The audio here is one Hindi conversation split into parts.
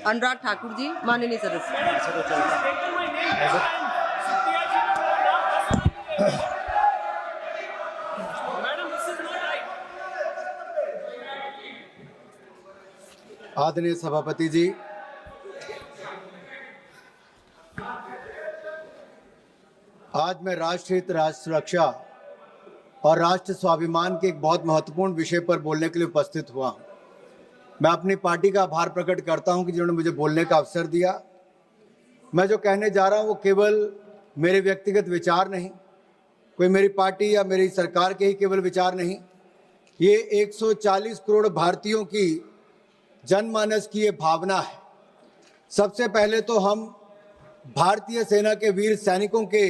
अनुराग ठाकुर जी, माननीय सदस्य। आदरणीय सभापति जी, आज मैं राष्ट्र हित, राष्ट्र सुरक्षा और राष्ट्र स्वाभिमान के एक बहुत महत्वपूर्ण विषय पर बोलने के लिए उपस्थित हुआ हूं। मैं अपनी पार्टी का आभार प्रकट करता हूं कि जिन्होंने मुझे बोलने का अवसर दिया। मैं जो कहने जा रहा हूं वो केवल मेरे व्यक्तिगत विचार नहीं, कोई मेरी पार्टी या मेरी सरकार के ही केवल विचार नहीं, ये 140 करोड़ भारतीयों की जनमानस की ये भावना है। सबसे पहले तो हम भारतीय सेना के वीर सैनिकों के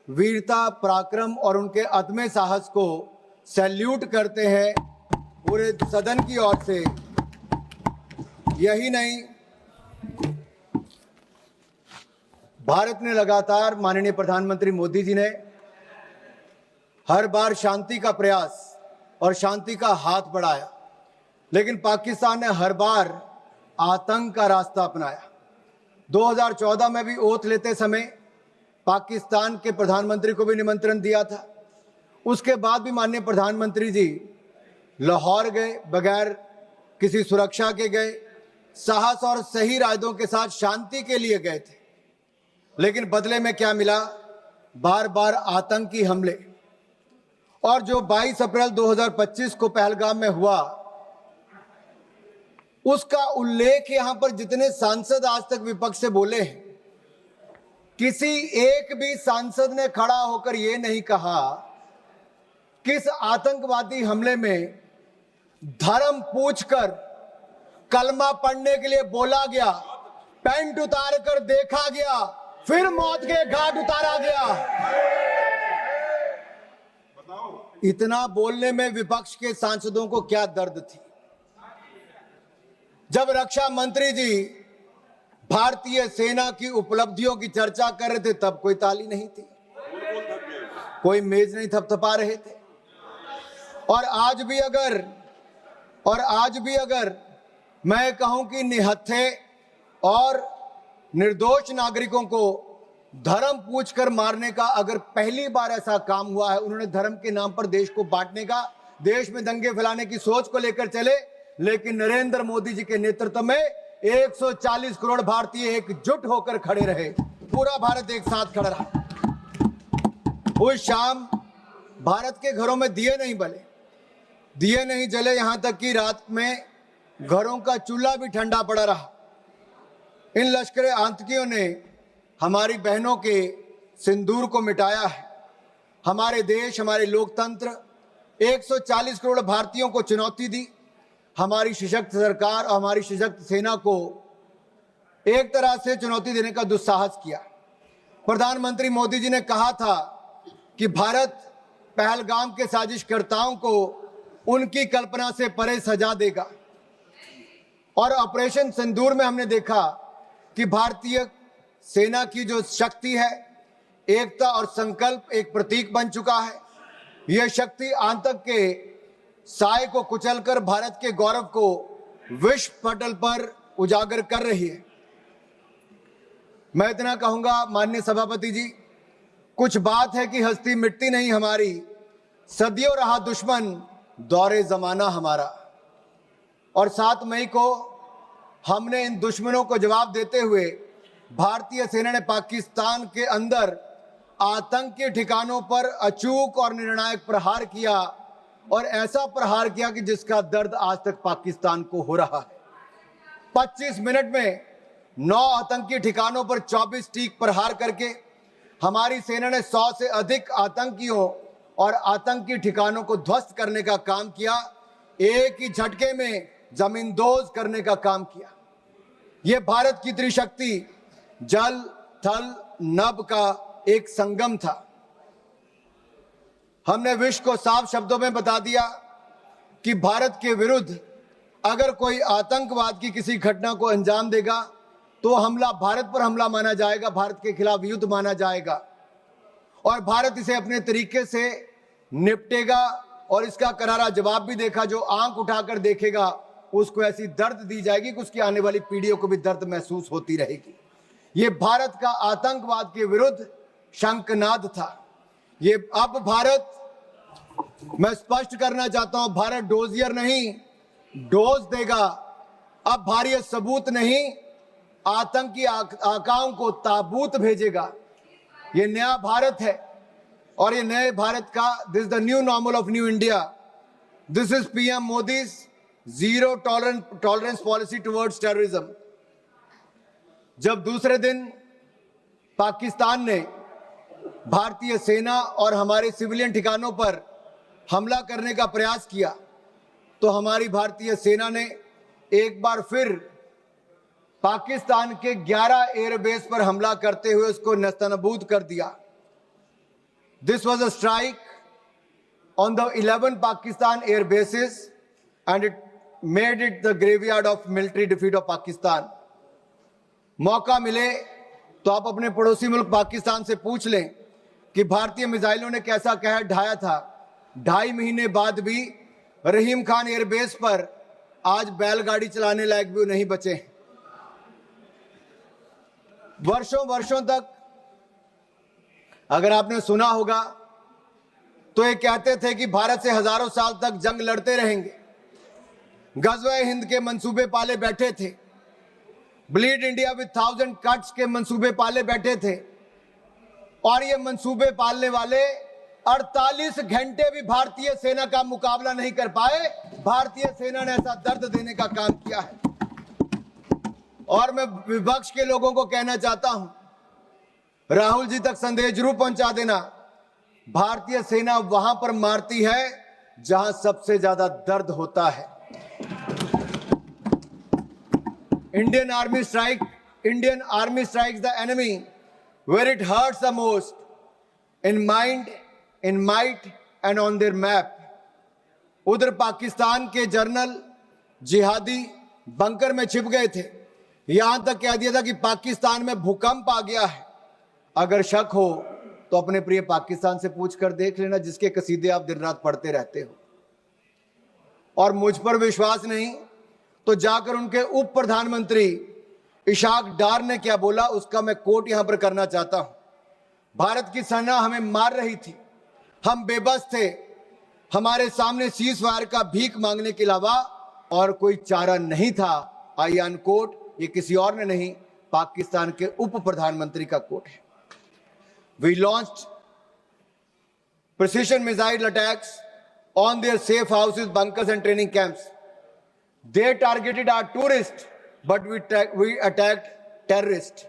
वीरता, पराक्रम और उनके अदम्य साहस को सैल्यूट करते हैं पूरे सदन की ओर से। यही नहीं, भारत ने लगातार, माननीय प्रधानमंत्री मोदी जी ने हर बार शांति का प्रयास और शांति का हाथ बढ़ाया, लेकिन पाकिस्तान ने हर बार आतंक का रास्ता अपनाया। 2014 में भी ओथ लेते समय पाकिस्तान के प्रधानमंत्री को भी निमंत्रण दिया था। उसके बाद भी माननीय प्रधानमंत्री जी लाहौर गए, बगैर किसी सुरक्षा के गए, साहस और सही इरादों के साथ शांति के लिए गए थे। लेकिन बदले में क्या मिला? बार बार आतंकी हमले। और जो 22 अप्रैल 2025 को पहलगाम में हुआ, उसका उल्लेख यहां पर जितने सांसद आज तक विपक्ष से बोले हैं, किसी एक भी सांसद ने खड़ा होकर यह नहीं कहा किस आतंकवादी हमले में धर्म पूछकर कलमा पढ़ने के लिए बोला गया, पैंट उतार कर देखा गया, फिर मौत के घाट उतारा गया। इतना बोलने में विपक्ष के सांसदों को क्या दर्द थी। जब रक्षा मंत्री जी भारतीय सेना की उपलब्धियों की चर्चा कर रहे थे, तब कोई ताली नहीं थी, कोई मेज नहीं थपथपा रहे थे। और आज भी अगर मैं कहूं कि निहत्थे और निर्दोष नागरिकों को धर्म पूछकर मारने का अगर पहली बार ऐसा काम हुआ है, उन्होंने धर्म के नाम पर देश को बांटने का, देश में दंगे फैलाने की सोच को लेकर चले, लेकिन नरेंद्र मोदी जी के नेतृत्व में 140 करोड़ भारतीय एकजुट होकर खड़े रहे। पूरा भारत एक साथ खड़ा रहा। उस शाम भारत के घरों में दिए नहीं जले, यहां तक कि रात में घरों का चूल्हा भी ठंडा पड़ा रहा। इन लश्करे आतंकियों ने हमारी बहनों के सिंदूर को मिटाया है। हमारे देश, हमारे लोकतंत्र, 140 करोड़ भारतीयों को चुनौती दी। हमारी सशक्त सरकार और हमारी सशक्त सेना को एक तरह से चुनौती देने का दुस्साहस किया। प्रधानमंत्री मोदी जी ने कहा था कि भारत पहलगाम के साजिशकर्ताओं को उनकी कल्पना से परे सजा देगा। और ऑपरेशन सिंदूर में हमने देखा कि भारतीय सेना की जो शक्ति है, एकता और संकल्प एक प्रतीक बन चुका है। यह शक्ति आतंक के साए को कुचलकर भारत के गौरव को विश्व पटल पर उजागर कर रही है। मैं इतना कहूंगा माननीय सभापति जी, कुछ बात है कि हस्ती मिटती नहीं हमारी, सदियों रहा दुश्मन दौरे जमाना हमारा। और 7 मई को हमने इन दुश्मनों को जवाब देते हुए भारतीय सेना ने पाकिस्तान के अंदर आतंकी ठिकानों पर अचूक और निर्णायक प्रहार किया, और ऐसा प्रहार किया कि जिसका दर्द आज तक पाकिस्तान को हो रहा है। 25 मिनट में 9 आतंकी ठिकानों पर 24 टीक प्रहार करके हमारी सेना ने 100 से अधिक आतंकियों और आतंकी ठिकानों को ध्वस्त करने का काम किया। एक ही झटके में जमींदोज करने का काम किया। यह भारत की त्रिशक्ति जल, थल, नभ का एक संगम था। हमने विश्व को साफ शब्दों में बता दिया कि भारत के विरुद्ध अगर कोई आतंकवाद की किसी घटना को अंजाम देगा तो हमला भारत पर हमला माना जाएगा, भारत के खिलाफ युद्ध माना जाएगा, और भारत इसे अपने तरीके से निपटेगा। और इसका करारा जवाब भी देखा। जो आंख उठाकर देखेगा उसको ऐसी दर्द दी जाएगी कि उसकी आने वाली पीढ़ियों को भी दर्द महसूस होती रहेगी। ये भारत का आतंकवाद के विरुद्ध शंखनाद था। ये अब भारत, मैं स्पष्ट करना चाहता हूं, भारत डोजियर नहीं, डोज देगा। अब भारत सबूत नहीं, आतंकी आकाओं को ताबूत भेजेगा। ये नया भारत है और ये नए भारत का, this the new normal of new India. This is PM Modi's zero tolerance policy towards terrorism. जब दूसरे दिन पाकिस्तान ने भारतीय सेना और हमारे सिविलियन ठिकानों पर हमला करने का प्रयास किया, तो हमारी भारतीय सेना ने एक बार फिर पाकिस्तान के 11 एयरबेस पर हमला करते हुए उसको नेस्तनाबूद कर दिया। This was a strike on the 11 Pakistan air bases and it made it the graveyard of military defeat of Pakistan. मौका मिले तो आप अपने पड़ोसी मुल्क पाकिस्तान से पूछ लें कि भारतीय मिसाइलों ने कैसा कहर ढाया था। 2.5 महीने बाद भी रहीम खान एयरबेस पर आज बैलगाड़ी चलाने लायक भी नहीं बचे। वर्षों वर्षों तक अगर आपने सुना होगा तो ये कहते थे कि भारत से हजारों साल तक जंग लड़ते रहेंगे। गज़वे हिंद के मंसूबे पाले बैठे थे, ब्लीड इंडिया विद 1000 कट्स के मंसूबे पाले बैठे थे, और ये मंसूबे पालने वाले 48 घंटे भी भारतीय सेना का मुकाबला नहीं कर पाए। भारतीय सेना ने ऐसा दर्द देने का काम किया है। और मैं विपक्ष के लोगों को कहना चाहता हूं, राहुल जी तक संदेश जरूर पहुंचा देना, भारतीय सेना वहां पर मारती है जहां सबसे ज्यादा दर्द होता है। Indian army strikes the enemy where it hurts the most, in mind, in might and on their map। उधर पाकिस्तान के जर्नल जिहादी बंकर में छिप गए थे, यहां तक कह दिया था कि पाकिस्तान में भूकंप आ गया है। अगर शक हो तो अपने प्रिय पाकिस्तान से पूछ कर देख लेना, जिसके कसीदे आप दिन रात पढ़ते रहते हो। और मुझ पर विश्वास नहीं तो जाकर उनके उप प्रधानमंत्री इशाक डार ने क्या बोला उसका मैं कोट यहां पर करना चाहता हूं। भारत की सेना हमें मार रही थी, हम बेबस थे, हमारे सामने सीज फायर का भीख मांगने के अलावा और कोई चारा नहीं था। आई अनकोट, ये किसी और ने नहीं, पाकिस्तान के उप प्रधानमंत्री का कोट है। We launched precision missile attacks on their safe houses, bunkers and training camps. They targeted our tourist, but we attacked terrorists.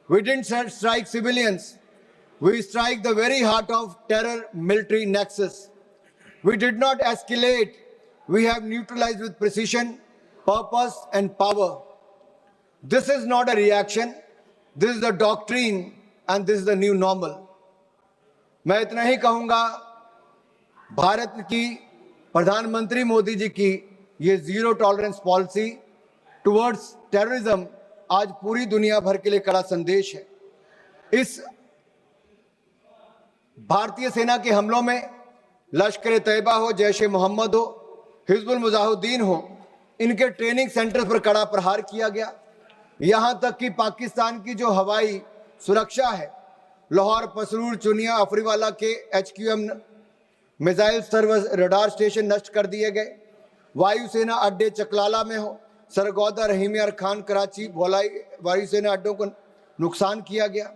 We didn't strike civilians. We strike the very heart of terror military nexus. We did not escalate. We have neutralized with precision, purpose and power. This is not a reaction. This is the doctrine and this is the new normal. मैं इतना ही कहूंगा, भारत की प्रधानमंत्री मोदी जी की ये zero tolerance policy towards terrorism आज पूरी दुनिया भर के लिए कड़ा संदेश है। इस भारतीय सेना के हमलों में लश्कर तैयबा हो, जैश ए मोहम्मद हो, हिजबुल मुजाहिदीन हो, इनके ट्रेनिंग सेंटर पर कड़ा प्रहार किया गया। यहां तक कि पाकिस्तान की जो हवाई सुरक्षा है, लाहौर, पसरूर, चुनिया, अफरीवाला के HQM missile service radar station नष्ट कर दिए गए। वायुसेना अड्डे चकलाला में हो, सरगोदा, रहीम यार खान, कराची, भोलाई वायुसेना अड्डों को नुकसान किया गया।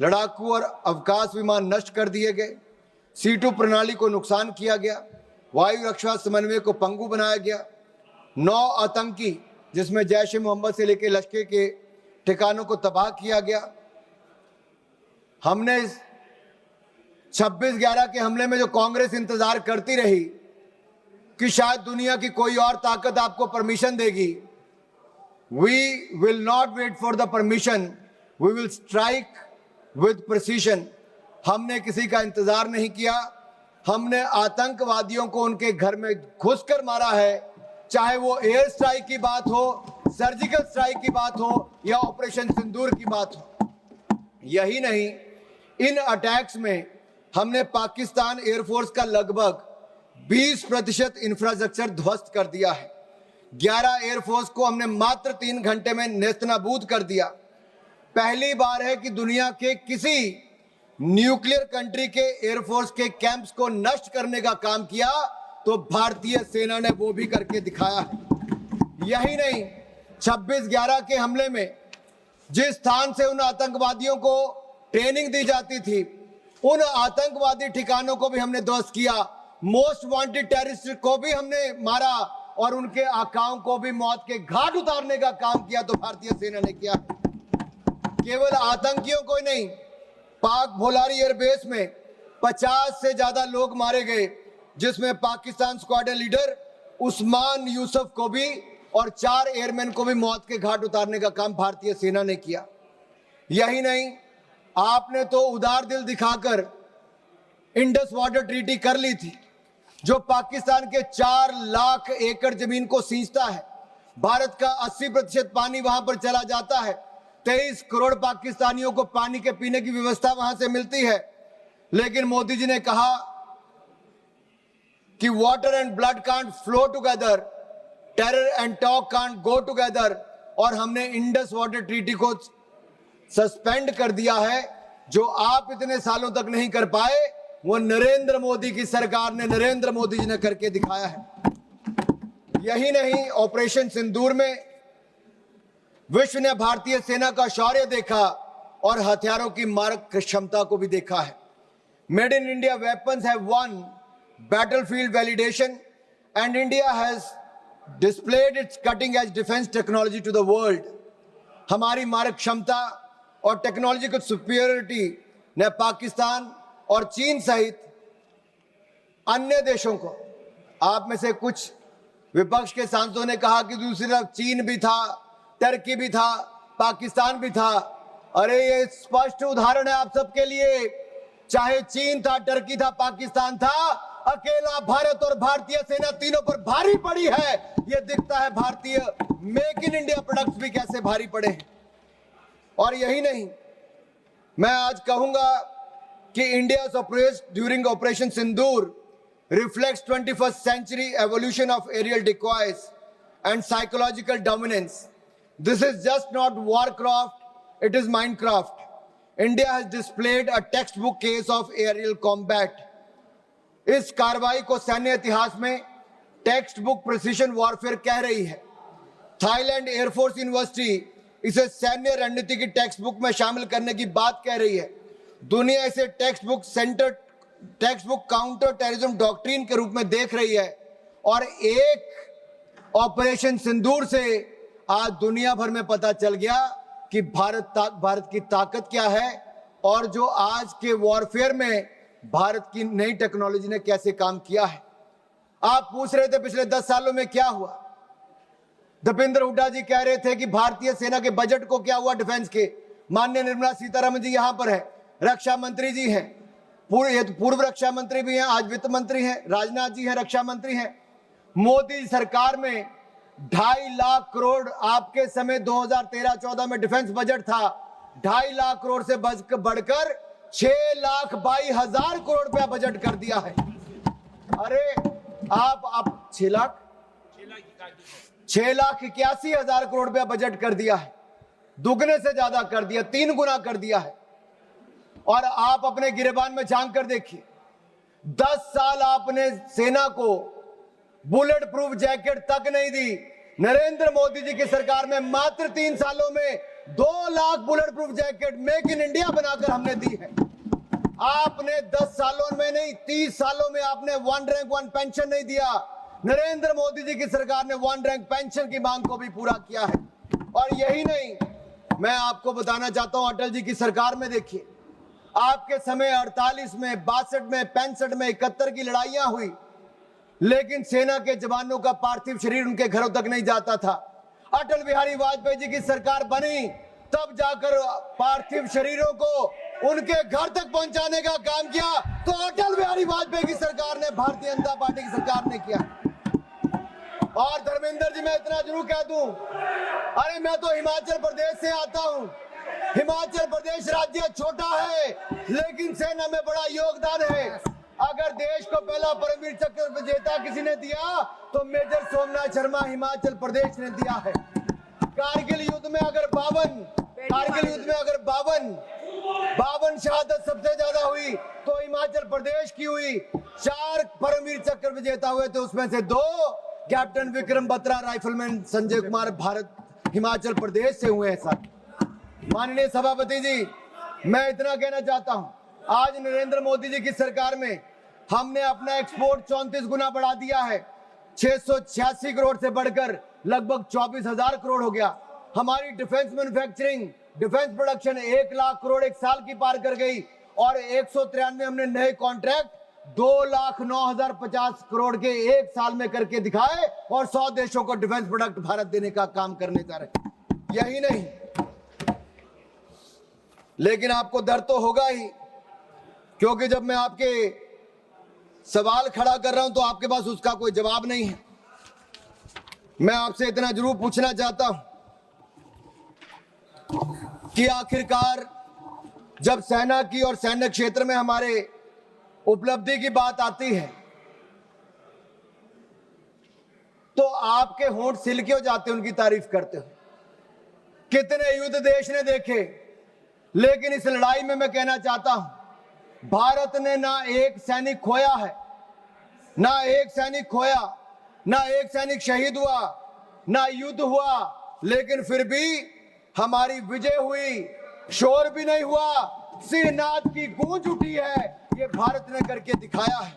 लड़ाकू और अवकाश विमान नष्ट कर दिए गए। C2 प्रणाली को नुकसान किया गया। वायु रक्षा समन्वय को पंगु बनाया गया। 9 आतंकी, जिसमें जैश ए मोहम्मद से लेकर लश्कर के ठिकानों को तबाह किया गया। हमने 26/11 के हमले में जो कांग्रेस इंतजार करती रही कि शायद दुनिया की कोई और ताकत आपको परमिशन देगी, we will not wait for the permission, we will strike with precision। हमने किसी का इंतजार नहीं किया, हमने आतंकवादियों को उनके घर में घुसकर मारा है, चाहे वो एयर स्ट्राइक की बात हो, सर्जिकल स्ट्राइक की बात हो या ऑपरेशन सिंदूर की बात हो। यही नहीं, इन अटैक्स में हमने पाकिस्तान एयरफोर्स का लगभग 20% इंफ्रास्ट्रक्चर ध्वस्त कर दिया है। 11 एयरफोर्स को हमने मात्र 3 घंटे में नेस्तनाबूद कर दिया। पहली बार है कि दुनिया के किसी न्यूक्लियर कंट्री के एयरफोर्स के कैंप्स को नष्ट करने का काम किया तो भारतीय सेना ने वो भी करके दिखाया है। यही नहीं, 26/11 के हमले में जिस स्थान से उन आतंकवादियों को ट्रेनिंग दी जाती थी, उन आतंकवादी ठिकानों को भी हमने ध्वस्त किया। मोस्ट वांटेड टेररिस्ट को भी हमने मारा और उनके आकाओं को भी मौत के घाट उतारने का काम किया तो भारतीय सेना ने किया। केवल आतंकियों को ही नहीं, पाक भोलारी एयरबेस में 50 से ज्यादा लोग मारे गए, जिसमें पाकिस्तान स्क्वाड्रन लीडर उस्मान यूसुफ को भी और 4 एयरमैन को भी मौत के घाट उतारने का काम भारतीय सेना ने किया। यही नहीं, आपने तो उदार दिल दिखाकर इंडस वाटर ट्रीटी कर ली थी, जो पाकिस्तान के 4 लाख एकड़ जमीन को सींचता है। भारत का 80% पानी वहां पर चला जाता है। 23 करोड़ पाकिस्तानियों को पानी के पीने की व्यवस्था वहां से मिलती है। लेकिन मोदी जी ने कहा कि water and blood can't flow together, terror and talk can't go together, और हमने इंडस वाटर ट्रीटी को सस्पेंड कर दिया है। जो आप इतने सालों तक नहीं कर पाए, वो नरेंद्र मोदी की सरकार ने, नरेंद्र मोदी जी ने करके दिखाया है। यही नहीं, ऑपरेशन सिंदूर में विश्व ने भारतीय सेना का शौर्य देखा और हथियारों की मारक क्षमता को भी देखा है। Made in India weapons have one battlefield validation and India has displayed its cutting edge defense technology to the world. हमारी मारक क्षमता और टेक्नोलॉजिकल सुपीरियरिटी ने पाकिस्तान और चीन सहित अन्य देशों को, आप में से कुछ विपक्ष के सांसदों ने कहा कि दूसरी तरफ चीन भी था, टर्की भी था, पाकिस्तान भी था। अरे ये स्पष्ट उदाहरण है आप सबके लिए, चाहे चीन था, टर्की था, पाकिस्तान था, अकेला भारत और भारतीय सेना तीनों पर भारी पड़ी है। यह दिखता है भारतीय मेक इन इंडिया प्रोडक्ट्स भी कैसे भारी पड़े हैं। और यही नहीं, मैं आज कहूंगा कि India's operation during operation Sindoor reflects 21st century evolution of aerial decoys and psychological dominance. This is just not warcraft, it is Minecraft. India has displayed a textbook case of aerial combat. इस कार्रवाई को सैन्य इतिहास में टेक्स्ट बुक प्रिसीजन वॉरफेयर कह रही है। थाईलैंड एयरफोर्स यूनिवर्सिटी इसे सैन्य रणनीति की टेक्स्ट बुक में शामिल करने की बात कह रही है। दुनिया इसे text book counter terrorism doctrine के रूप में देख रही है। और एक ऑपरेशन सिंदूर से आज दुनिया भर में पता चल गया कि भारत की ताकत क्या है और जो आज के वॉरफेयर में भारत की नई टेक्नोलॉजी ने कैसे काम किया है। आप पूछ रहे थे पिछले 10 सालों में क्या हुआ। दीपेंद्र हुड्डा जी कह रहे थे कि भारतीय सेना के बजट को क्या हुआ डिफेंस के। माननीय निर्मला सीतारमण जी यहां पर है, रक्षा मंत्री जी हैं, पूर्व रक्षा मंत्री भी हैं, आज वित्त मंत्री हैं, राजनाथ जी हैं, रक्षा मंत्री हैं। मोदी सरकार में 2.5 लाख करोड़, आपके समय 2013-14 में डिफेंस बजट था 2.5 लाख करोड़ से बढ़कर 6,22,000 करोड़ रुपया बजट कर दिया है। अरे आप 6,81,000 करोड़ रुपया बजट कर दिया है, दुगने से ज्यादा कर दिया, 3 गुना कर दिया है। और आप अपने गिरेबान में झांक कर देखिए, 10 साल आपने सेना को बुलेट प्रूफ जैकेट तक नहीं दी। नरेंद्र मोदी जी की सरकार में मात्र 3 सालों में 2 lakh bullet proof jacket make in India बनाकर हमने दी है। आपने 10 सालों में नहीं, 30 सालों में आपने 1 रैंक 1 पेंशन नहीं दिया। नरेंद्र मोदी जी की सरकार ने 1 रैंक पेंशन की मांग को भी पूरा किया है। और यही नहीं, मैं आपको बताना चाहता हूं, अटल जी की सरकार में देखिए, आपके समय 48 में, 62 में, 65 में, 71 की लड़ाइयां हुई, लेकिन सेना के जवानों का पार्थिव शरीर उनके घरों तक नहीं जाता था। अटल बिहारी वाजपेयी जी की सरकार बनी, तब जाकर पार्थिव शरीरों को उनके घर तक पहुंचाने का काम किया। तो अटल बिहारी वाजपेयी की सरकार ने, भारतीय जनता पार्टी की सरकार ने किया। और धर्मेंद्र जी, मैं इतना जरूर कह दूं, अरे मैं तो हिमाचल प्रदेश से आता हूं। हिमाचल प्रदेश राज्य छोटा है, लेकिन सेना में बड़ा योगदान है। अगर देश को पहला परमवीर चक्र विजेता किसी ने दिया तो मेजर सोमनाथ शर्मा हिमाचल प्रदेश ने दिया है। कारगिल युद्ध में अगर 52 शहादत सबसे ज्यादा हुई तो हिमाचल प्रदेश की हुई। 4 परमवीर चक्र विजेता हुए थे, उसमें से 2 कैप्टन विक्रम बत्रा, राइफलमैन संजय कुमार हिमाचल प्रदेश से हुए हैं। सर माननीय सभापति जी, मैं इतना कहना चाहता हूं, आज नरेंद्र मोदी जी की सरकार में हमने अपना एक्सपोर्ट 34 गुना बढ़ा दिया है। 686 करोड़ से बढ़कर लगभग 24,000 करोड़ हो गया। हमारी defence manufacturing, defence production 1 lakh crore एक साल की पार कर गई और 193 हमने नए कॉन्ट्रैक्ट 2,09,050 करोड़ के एक साल में करके दिखाए और 100 देशों को डिफेंस प्रोडक्ट भारत देने का काम करने जा रहे। यही नहीं, लेकिन आपको डर तो होगा ही, क्योंकि जब मैं आपके सवाल खड़ा कर रहा हूं तो आपके पास उसका कोई जवाब नहीं है। मैं आपसे इतना जरूर पूछना चाहता हूं कि आखिरकार जब सेना की और सैन्य क्षेत्र में हमारे उपलब्धि की बात आती है तो आपके होंठ सिल क्यों जाते, उनकी तारीफ करते हो। कितने युद्ध देश ने देखे, लेकिन इस लड़ाई में मैं कहना चाहता हूं, भारत ने ना एक सैनिक खोया है, ना एक सैनिक शहीद हुआ, ना युद्ध हुआ, लेकिन फिर भी हमारी विजय हुई, शोर भी नहीं हुआ, सिरनाद की गूंज उठी है। ये भारत ने करके दिखाया है।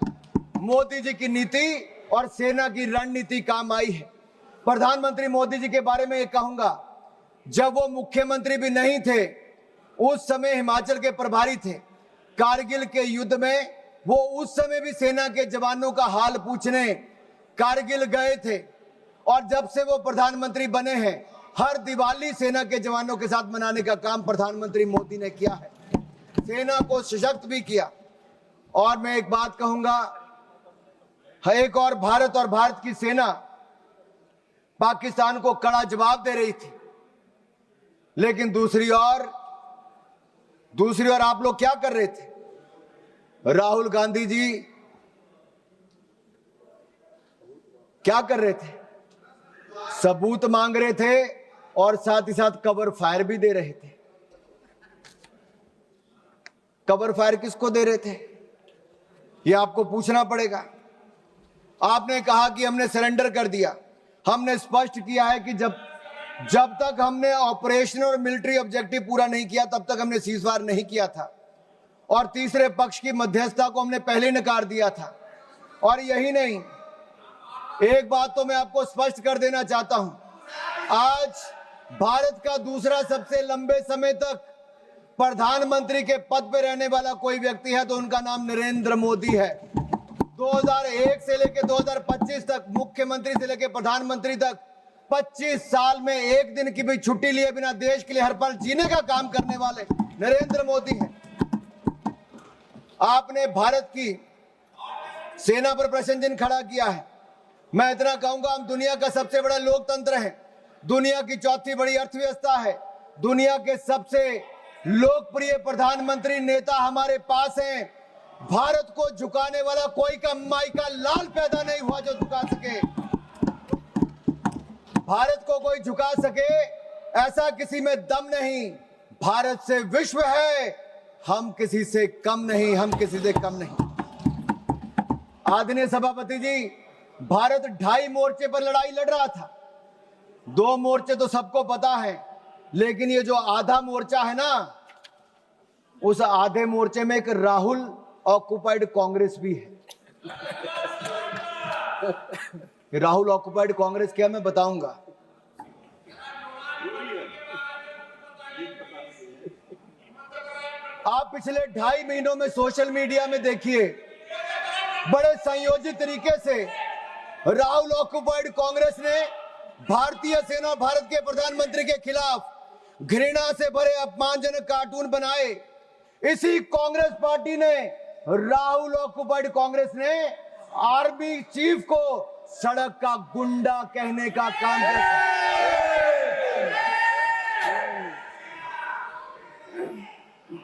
मोदी जी की नीति और सेना की रणनीति काम आई है। प्रधानमंत्री मोदी जी के बारे में ये कहूंगा, जब वो मुख्यमंत्री भी नहीं थे, उस समय हिमाचल के प्रभारी थे। कारगिल के युद्ध में वो उस समय भी सेना के जवानों का हाल पूछने कारगिल गए थे, और जब से वो प्रधानमंत्री बने हैं, हर दिवाली सेना के जवानों के साथ मनाने का काम प्रधानमंत्री मोदी ने किया है। सेना को सशक्त भी किया। और मैं एक बात कहूंगा, एक और भारत की सेना पाकिस्तान को कड़ा जवाब दे रही थी, लेकिन दूसरी ओर आप लोग क्या कर रहे थे? राहुल गांधी जी क्या कर रहे थे? सबूत मांग रहे थे और साथ ही साथ कवर फायर भी दे रहे थे। कवर फायर किसको दे रहे थे, ये आपको पूछना पड़ेगा। आपने कहा कि हमने सरेंडर कर दिया। हमने स्पष्ट किया है कि जब तक हमने ऑपरेशनल और मिलिट्री ऑब्जेक्टिव पूरा नहीं किया, तब तक हमने सीजफायर नहीं किया था, और तीसरे पक्ष की मध्यस्थता को हमने पहले ही नकार दिया था। और यही नहीं, एक बात तो मैं आपको स्पष्ट कर देना चाहता हूं, आज भारत का दूसरा सबसे लंबे समय तक प्रधानमंत्री के पद पर रहने वाला कोई व्यक्ति है तो उनका नाम नरेंद्र मोदी है। 2001 से लेकर 2025 तक, मुख्यमंत्री से लेकर प्रधानमंत्री तक 25 साल में एक दिन की भी छुट्टी लिए बिना देश के लिए हर पल जीने का काम करने वाले नरेंद्र मोदी हैं। आपने भारत की सेना पर प्रश्न चिन्ह खड़ा किया है। मैं इतना कहूंगा, हम दुनिया का सबसे बड़ा लोकतंत्र है, दुनिया की चौथी बड़ी अर्थव्यवस्था है, दुनिया के सबसे लोकप्रिय प्रधानमंत्री नेता हमारे पास हैं। भारत को झुकाने वाला कोई का माई का लाल पैदा नहीं हुआ जो झुका सके। भारत को कोई झुका सके ऐसा किसी में दम नहीं। भारत से विश्व है, हम किसी से कम नहीं, हम किसी से कम नहीं। आदरणीय सभापति जी, भारत 2.5 मोर्चे पर लड़ाई लड़ रहा था। 2 मोर्चे तो सबको पता है, लेकिन ये जो आधा मोर्चा है ना, उस आधे मोर्चे में एक राहुल ऑक्युपाइड कांग्रेस भी है। राहुल ऑक्युपाइड कांग्रेस क्या, मैं बताऊंगा। आप पिछले 2.5 महीनों में सोशल मीडिया में देखिए, बड़े संयोजित तरीके से राहुल ऑक्युपाइड कांग्रेस ने भारतीय सेना और भारत के प्रधानमंत्री के खिलाफ घृणा से भरे अपमानजनक कार्टून बनाए। इसी कांग्रेस पार्टी ने, राहुल ऑक्युपाइड कांग्रेस ने आर्मी चीफ को सड़क का गुंडा कहने का काम किया।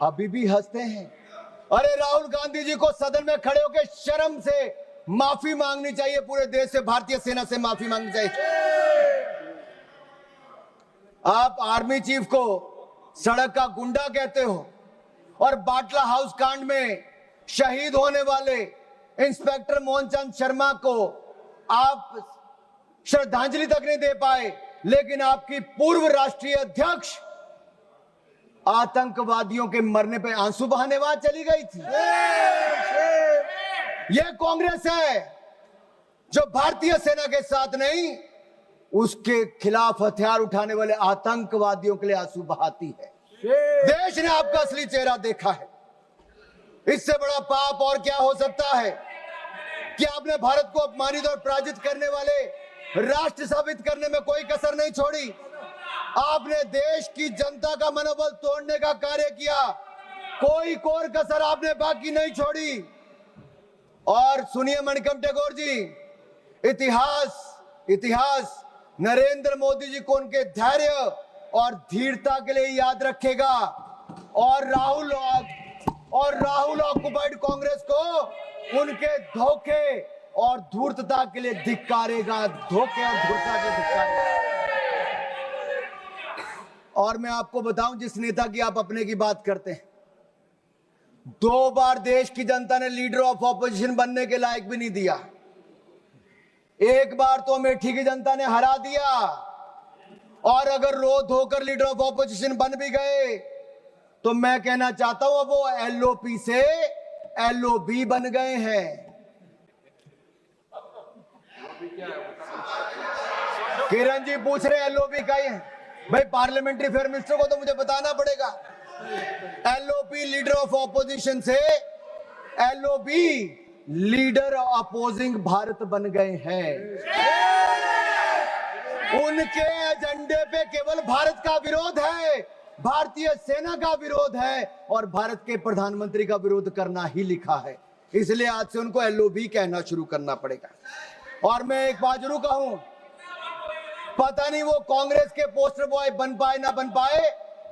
अभी भी हंसते हैं, अरे राहुल गांधी जी को सदन में खड़े होकर शर्म से माफी मांगनी चाहिए, पूरे देश से, भारतीय सेना से माफी मांगनी चाहिए। आप आर्मी चीफ को सड़क का गुंडा कहते हो और बाटला हाउस कांड में शहीद होने वाले इंस्पेक्टर मोहनचंद शर्मा को आप श्रद्धांजलि तक नहीं दे पाए, लेकिन आपकी पूर्व राष्ट्रीय अध्यक्ष आतंकवादियों के मरने पे आंसू बहाने बाद चली गई थी। यह कांग्रेस है जो भारतीय सेना के साथ नहीं, उसके खिलाफ हथियार उठाने वाले आतंकवादियों के लिए आंसू बहाती है। देश ने आपका असली चेहरा देखा है। इससे बड़ा पाप और क्या हो सकता है कि आपने भारत को अपमानित और पराजित करने वाले राष्ट्र साबित करने में कोई कसर नहीं छोड़ी। आपने देश की जनता का मनोबल तोड़ने का कार्य किया, कोई कोर कसर आपने बाकी नहीं छोड़ी। और सुनिए मणिकम टैगोर जी, इतिहास नरेंद्र मोदी जी को उनके धैर्य और धीरता के लिए याद रखेगा, और राहुल ऑक्युपाइड कांग्रेस को उनके धोखे और धूर्तता के लिए धिक्कारेगा, धोखे और धूर्तता के धिक्कारेगा। और मैं आपको बताऊं, जिस नेता की आप अपने की बात करते हैं, 2 बार देश की जनता ने लीडर ऑफ ऑपोजिशन बनने के लायक भी नहीं दिया। एक बार तो अमेठी की जनता ने हरा दिया, और अगर रो धोकर लीडर ऑफ ऑपोजिशन बन भी गए तो मैं कहना चाहता हूं अब वो एलओपी से एलओबी बन गए हैं। किरण जी पूछ रहे एलओबी का ही है भाई, पार्लियामेंट्री अफेयर मिनिस्टर को तो मुझे बताना पड़ेगा। एलओपी लीडर ऑफ ऑपोजिशन से एलओबी लीडर अपोजिंग भारत बन गए हैं। उनके एजेंडे पे केवल भारत का विरोध है, भारतीय सेना का विरोध है, और भारत के प्रधानमंत्री का विरोध करना ही लिखा है। इसलिए आज से उनको एलओबी कहना शुरू करना पड़ेगा। और मैं एक बात जरूर कहूं, पता नहीं वो कांग्रेस के पोस्टर बॉय बन पाए ना बन पाए,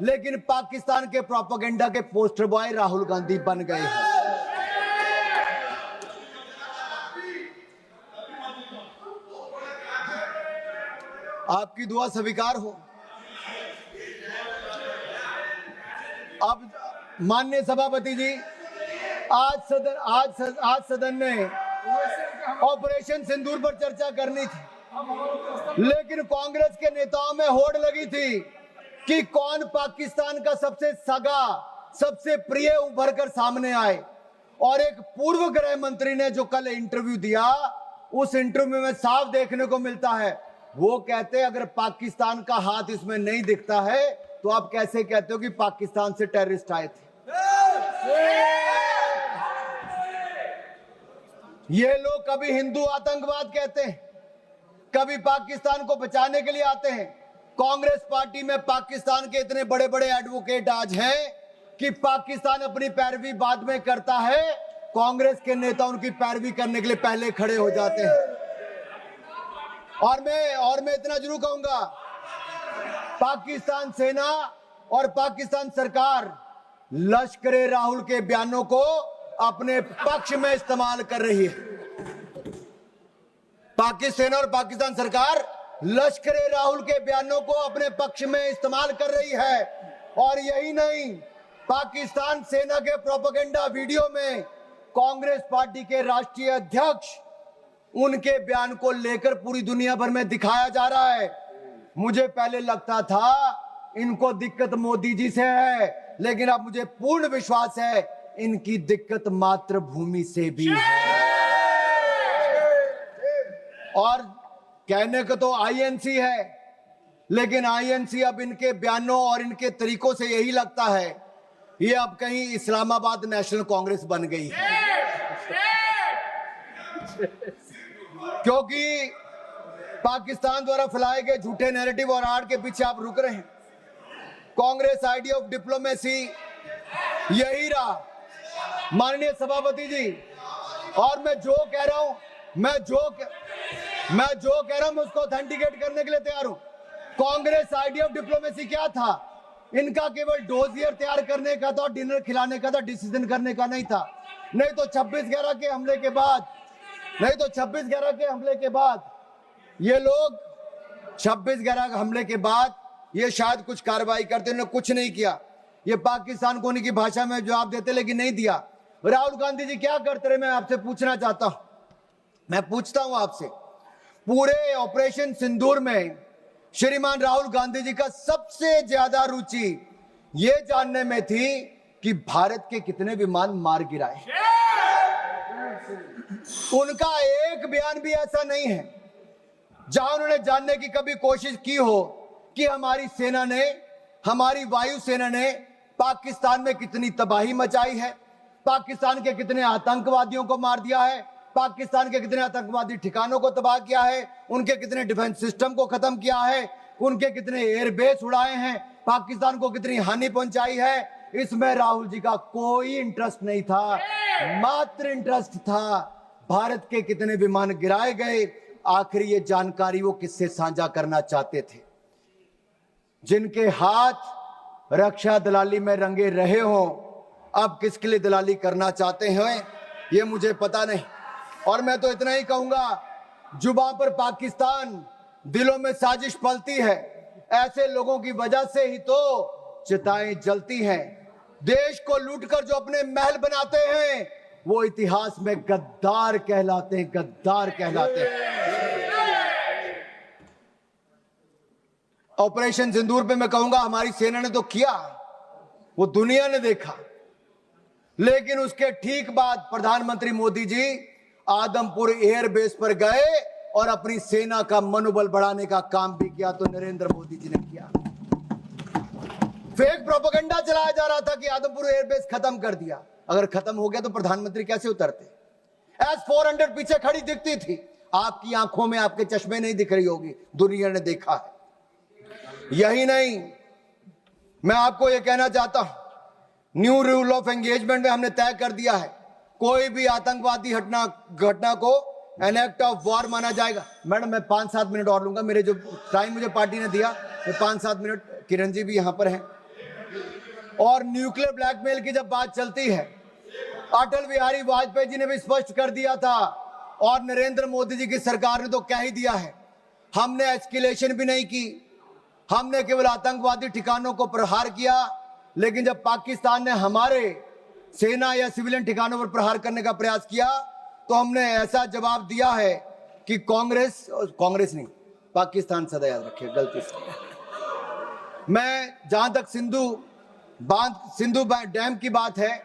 लेकिन पाकिस्तान के प्रोपेगेंडा के पोस्टर बॉय राहुल गांधी बन गए हैं। आपकी दुआ स्वीकार हो। अब माननीय सभापति जी, आज सदन में ऑपरेशन सिंदूर पर चर्चा करनी थी, लेकिन कांग्रेस के नेताओं में होड़ लगी थी कि कौन पाकिस्तान का सबसे सगा, सबसे प्रिय उभर कर सामने आए। और एक पूर्व गृह मंत्री ने जो कल इंटरव्यू दिया, उस इंटरव्यू में साफ देखने को मिलता है, वो कहते हैं अगर पाकिस्तान का हाथ इसमें नहीं दिखता है तो आप कैसे कहते हो कि पाकिस्तान से टेररिस्ट आए थे। ये लोग कभी हिंदू आतंकवाद कहते हैं, कभी पाकिस्तान को बचाने के लिए आते हैं। कांग्रेस पार्टी में पाकिस्तान के इतने बड़े बड़े एडवोकेट आज हैं कि पाकिस्तान अपनी पैरवी बाद में करता है, कांग्रेस के नेता उनकी पैरवी करने के लिए पहले खड़े हो जाते हैं। और मैं इतना जरूर कहूंगा, पाकिस्तान सेना और पाकिस्तान सरकार लश्कर राहुल के बयानों को अपने पक्ष में इस्तेमाल कर रही है। पाकिस्तान सेना और पाकिस्तान सरकार लश्कर राहुल के बयानों को अपने पक्ष में इस्तेमाल कर रही है। और यही नहीं, पाकिस्तान सेना के प्रोपेगेंडा वीडियो में कांग्रेस पार्टी के राष्ट्रीय अध्यक्ष उनके बयान को लेकर पूरी दुनिया भर में दिखाया जा रहा है। मुझे पहले लगता था इनको दिक्कत मोदी जी से है, लेकिन अब मुझे पूर्ण विश्वास है इनकी दिक्कत मातृभूमि से भी है। और कहने को तो आईएनसी है, लेकिन आईएनसी अब इनके बयानों और इनके तरीकों से यही लगता है ये अब कहीं इस्लामाबाद नेशनल कांग्रेस बन गई है। क्योंकि पाकिस्तान द्वारा फैलाए गए झूठे नैरेटिव और आड़ के पीछे आप रुक रहे हैं। कांग्रेस आइडिया ऑफ डिप्लोमेसी यही रहा माननीय सभापति जी। और मैं जो कह रहा हूं मैं उसको ऑथेंटिकेट करने के लिए तैयार हूं। कांग्रेस आइडिया ऑफ डिप्लोमेसी क्या था? इनका केवल डोजियर तैयार करने का था, डिनर खिलाने का था, डिसीजन करने का नहीं था। नहीं तो 26/11 के हमले के बाद, ये लोग 26/11 हमले के बाद ये शायद कुछ कार्रवाई करते, उन्होंने कुछ नहीं किया। ये पाकिस्तान को उनकी भाषा में जवाब देते, लेकिन नहीं दिया। राहुल गांधी जी क्या करते रहे, मैं आपसे पूछना चाहता हूं, मैं पूछता हूं आपसे। पूरे ऑपरेशन सिंदूर में श्रीमान राहुल गांधी जी का सबसे ज्यादा रुचि ये जानने में थी कि भारत के कितने विमान मार गिराए। उनका एक बयान भी ऐसा नहीं है जहां उन्होंने जानने की कभी कोशिश की हो कि हमारी सेना ने, हमारी वायुसेना ने पाकिस्तान में कितनी तबाही मचाई है, पाकिस्तान के कितने आतंकवादियों को मार दिया है, पाकिस्तान के कितने आतंकवादी ठिकानों को तबाह किया है, उनके कितने डिफेंस सिस्टम को खत्म किया है, उनके कितने एयरबेस उड़ाए हैं, पाकिस्तान को कितनी हानि पहुंचाई है। इसमें राहुल जी का कोई इंटरेस्ट नहीं था, मात्र इंटरेस्ट था भारत के कितने विमान गिराए गए। आखिर ये जानकारी वो किससे साझा करना चाहते थे? जिनके हाथ रक्षा दलाली में रंगे रहे हों, अब किसके लिए दलाली करना चाहते हैं ये मुझे पता नहीं। और मैं तो इतना ही कहूंगा, जुबान पर पाकिस्तान, दिलों में साजिश पलती है। ऐसे लोगों की वजह से ही तो चिताएं जलती हैं। देश को लूटकर जो अपने महल बनाते हैं वो इतिहास में गद्दार कहलाते हैं, गद्दार कहलाते हैं। ऑपरेशन सिंदूर पे मैं कहूंगा हमारी सेना ने तो किया, वो दुनिया ने देखा, लेकिन उसके ठीक बाद प्रधानमंत्री मोदी जी आदमपुर एयरबेस पर गए और अपनी सेना का मनोबल बढ़ाने का काम भी किया। तो नरेंद्र मोदी जी ने किया। फेक प्रोपेगेंडा चलाया जा रहा था कि आदमपुर एयरबेस खत्म कर दिया। अगर खत्म हो गया तो प्रधानमंत्री कैसे उतरते? S-400 पीछे खड़ी दिखती थी, आपकी आंखों में, आपके चश्मे नहीं दिख रही होगी, दुनिया ने देखा है। यही नहीं, मैं आपको यह कहना चाहता हूं, न्यू रूल ऑफ एंगेजमेंट में हमने तय कर दिया है, कोई भी आतंकवादी घटना को एन एक्ट ऑफ वॉर माना जाएगा। मैडम मैं 5-7 मिनट और लूंगा, मेरे जो टाइम मुझे पार्टी ने दिया, मैं 5-7 मिनट, किरण जी भी यहां पर हैं। और न्यूक्लियर ब्लैकमेल की जब बात चलती है, अटल बिहारी वाजपेयी जी ने भी स्पष्ट कर दिया था, और नरेंद्र मोदी जी की सरकार ने तो कह ही दिया है, हमने एस्केलेशन भी नहीं की, हमने केवल आतंकवादी ठिकानों को प्रहार किया। लेकिन जब पाकिस्तान ने हमारे सेना या सिविलियन ठिकानों पर प्रहार करने का प्रयास किया तो हमने ऐसा जवाब दिया है कि कांग्रेस नहीं, पाकिस्तान सदा याद रखिए, गलती से। मैं जहां तक सिंधु डैम की बात है,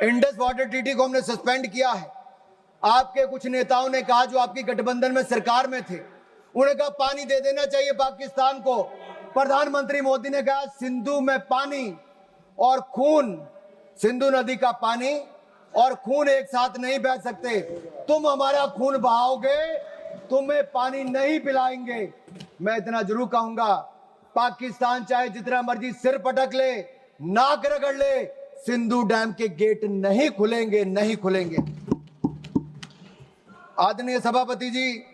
इंडस वाटर ट्रीटी को हमने सस्पेंड किया है। आपके कुछ नेताओं ने कहा, जो आपकी गठबंधन में सरकार में थे, उन्होंने कहा पानी दे देना चाहिए पाकिस्तान को। प्रधानमंत्री मोदी ने कहा सिंधु में पानी और खून, सिंधु नदी का पानी और खून एक साथ नहीं बह सकते। तुम हमारा खून बहाओगे, तुम्हें पानी नहीं पिलाएंगे। मैं इतना जरूर कहूंगा, पाकिस्तान चाहे जितना मर्जी सिर पटक ले, नाक रगड़ ले, सिंधु डैम के गेट नहीं खुलेंगे, नहीं खुलेंगे। आदरणीय सभापति जी,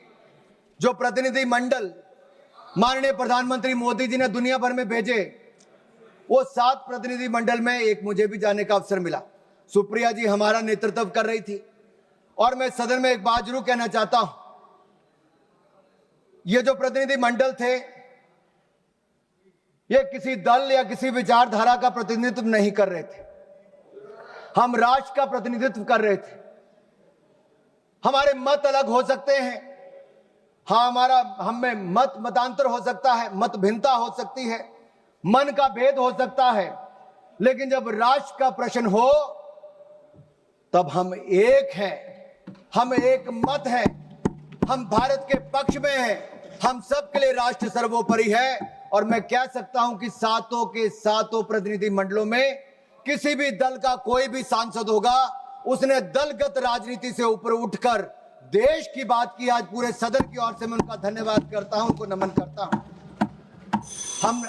जो प्रतिनिधि मंडल माननीय प्रधानमंत्री मोदी जी ने दुनिया भर में भेजे, वो 7 प्रतिनिधि मंडल में एक मुझे भी जाने का अवसर मिला। सुप्रिया जी हमारा नेतृत्व कर रही थी। और मैं सदन में एक बात जरूर कहना चाहता हूं, ये जो प्रतिनिधि मंडल थे, ये किसी दल या किसी विचारधारा का प्रतिनिधित्व नहीं कर रहे थे, हम राष्ट्र का प्रतिनिधित्व कर रहे थे। हमारे मत अलग हो सकते हैं, हाँ, हम में मतांतर हो सकता है, मत भिन्नता हो सकती है, मन का भेद हो सकता है, लेकिन जब राष्ट्र का प्रश्न हो तब हम एक हैं, हम एक मत हैं, हम भारत के पक्ष में हैं, हम सबके लिए राष्ट्र सर्वोपरि है। और मैं कह सकता हूं कि 7 के 7 प्रतिनिधि मंडलों में किसी भी दल का कोई भी सांसद होगा, उसने दलगत राजनीति से ऊपर उठकर देश की बात की। आज पूरे सदन की ओर से मैं उनका धन्यवाद करता हूं, उनको नमन करता हूं। हम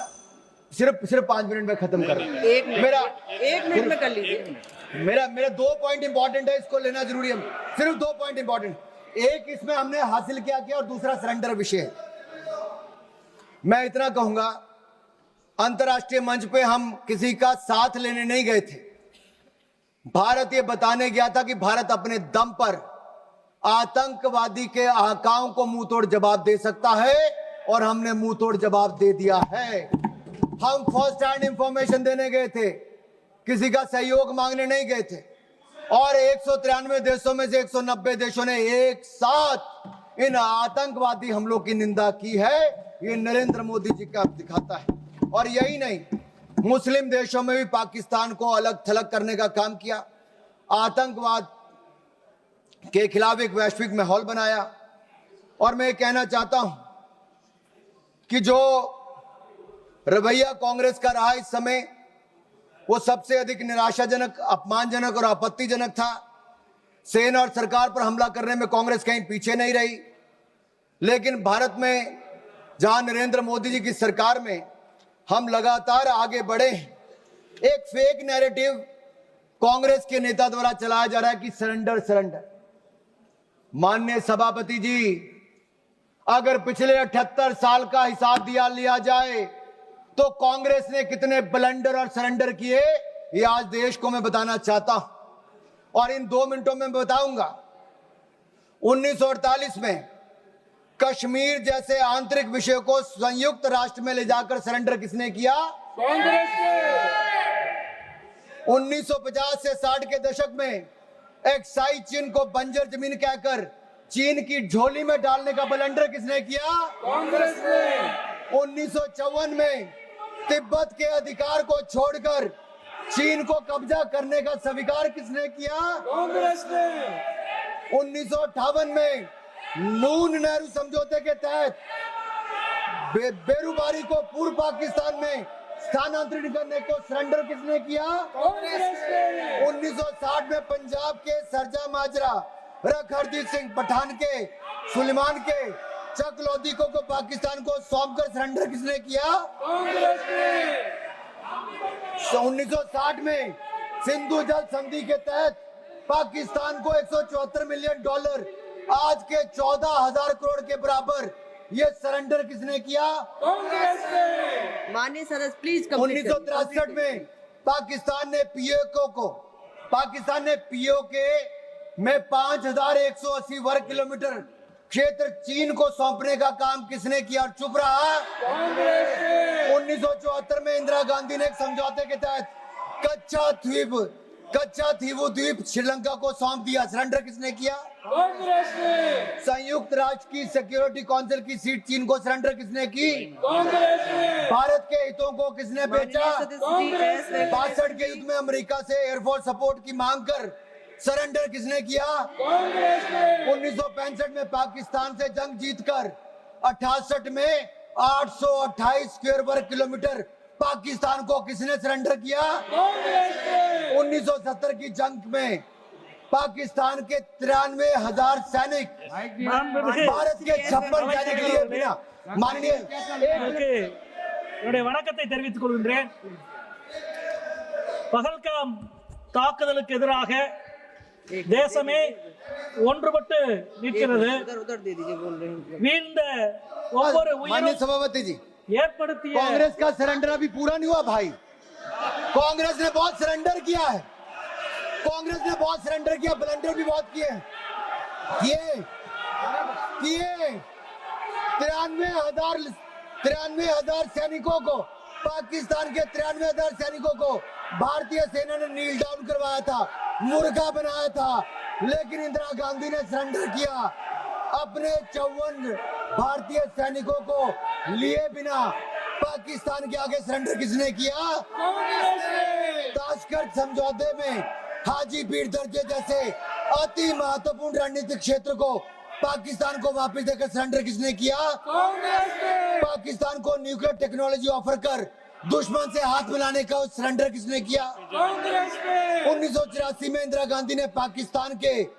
सिर्फ 5 मिनट में खत्म कर रहे हैं। एक मिनट में कर लीजिए। मेरा 2 पॉइंट इंपॉर्टेंट है, इसको लेना जरूरी है। सिर्फ 2 पॉइंट इंपॉर्टेंट, एक इसमें हमने हासिल क्या किया और दूसरा सरेंडर विषय है। मैं इतना कहूंगा अंतर्राष्ट्रीय मंच पे हम किसी का साथ लेने नहीं गए थे। भारत ये बताने गया था कि भारत अपने दम पर आतंकवादी के आकाओं को मुंह तोड़ जवाब दे सकता है, और हमने मुंह तोड़ जवाब दे दिया है। हम फर्स्ट हैंड इंफॉर्मेशन देने गए थे, किसी का सहयोग मांगने नहीं गए थे। और 193 देशों में से 190 देशों ने एक साथ इन आतंकवादी हमलों की निंदा की है। ये नरेंद्र मोदी जी का दिखाता है। और यही नहीं, मुस्लिम देशों में भी पाकिस्तान को अलग थलग करने का काम किया, आतंकवाद के खिलाफ एक वैश्विक माहौल बनाया। और मैं कहना चाहता हूं कि जो रवैया कांग्रेस का रहा इस समय, वो सबसे अधिक निराशाजनक, अपमानजनक और आपत्तिजनक था। सेना और सरकार पर हमला करने में कांग्रेस कहीं पीछे नहीं रही, लेकिन भारत में जहां नरेंद्र मोदी जी की सरकार में हम लगातार आगे बढ़े हैं। एक फेक नैरेटिव कांग्रेस के नेता द्वारा चलाया जा रहा है कि सरेंडर सरेंडर। माननीय सभापति जी, अगर पिछले 78 साल का हिसाब लिया जाए तो कांग्रेस ने कितने ब्लंडर और सरेंडर किए, ये आज देश को मैं बताना चाहता हूं। और इन 2 मिनटों में बताऊंगा। 1948 में कश्मीर जैसे आंतरिक विषय को संयुक्त राष्ट्र में ले जाकर सरेंडर किसने किया? कांग्रेस ने। 1950 से 60 के दशक में एक्साई चीन को बंजर जमीन कहकर चीन की झोली में डालने का ब्लंडर किसने किया? कांग्रेस ने। 1954 में तिब्बत के अधिकार को छोड़कर चीन को कब्जा करने का स्वीकार किसने किया? कांग्रेस ने। 1958 में नून नेहरू समझौते के तहत बेरूबारी को पूर्व पाकिस्तान में स्थानांतरित करने को सरेंडर किसने किया? कांग्रेस ने। 1960 में पंजाब के सरजा माजरा, रख हरदीप सिंह पठान के, सुलेमान के, चक लोधी को पाकिस्तान को सौंपकर सरेंडर किसने किया? कांग्रेस ने। 1960 में सिंधु जल संधि के तहत पाकिस्तान को $174 मिलियन, आज के 14,000 करोड़ के बराबर, ये सरेंडर किसने किया? कांग्रेस ने। माननीय सदस्य प्लीज। 1963 में पाकिस्तान ने पीओके में 5,180 वर्ग किलोमीटर क्षेत्र चीन को सौंपने का काम किसने किया और चुप रहा? कांग्रेस ने। 1974 में इंदिरा गांधी ने एक समझौते के तहत कच्चा थीवू द्वीप श्रीलंका को सौंप दिया, सरेंडर किसने किया? कांग्रेस ने। संयुक्त राष्ट्र की सिक्योरिटी काउंसिल की सीट चीन को सरेंडर किसने की? कांग्रेस ने। भारत के हितों को किसने बेचा? 62 के युद्ध में अमेरिका से एयरफोर्स सपोर्ट की मांग कर सरेंडर किसने किया? कांग्रेस ने। 1965 में पाकिस्तान से जंग जीतकर 68 में 828 स्क्वायर वर्ग किलोमीटर पाकिस्तान को किसने सरेंडर किया? कांग्रेस ने। 1970 की जंग में पाकिस्तान के 93,000 सैनिक भारत के 56 सैनिक लिए बिना माननीय வணக்கத்தை தெரிவித்துக் கொள்கின்றேன். பகல்காம் தாக்குதலுக்கு எதிராக தேசமே ஒன்றுபட்டு நிற்கிறது. வீழ்ந்த ஒவ்வொரு माननीय सभापति जी, ஏற்படுத்திய कांग्रेस का सरेंडर अभी पूरा नहीं हुआ भाई। कांग्रेस ने बहुत सरेंडर किया है, कांग्रेस ने बहुत सरेंडर किया, ब्लंडर भी बहुत किए। 93,000 सैनिकों को, पाकिस्तान के 93,000 सैनिकों को भारतीय सेना ने नील डाउन करवाया था, मुर्गा बनाया था, लेकिन इंदिरा गांधी ने सरेंडर किया। अपने 54 भारतीय सैनिकों को लिए बिना पाकिस्तान के आगे सरेंडर किसने किया? कांग्रेस ने। ताशकंद समझौते में हाजी पीर दर्जे जैसे अति महत्वपूर्ण रणनीतिक क्षेत्र को पाकिस्तान को वापस देकर सरेंडर किसने किया? कांग्रेस ने। पाकिस्तान को न्यूक्लियर टेक्नोलॉजी ऑफर कर दुश्मन से हाथ मिलाने का सरेंडर किसने किया? कांग्रेस ने। 1984 में इंदिरा गांधी ने पाकिस्तान के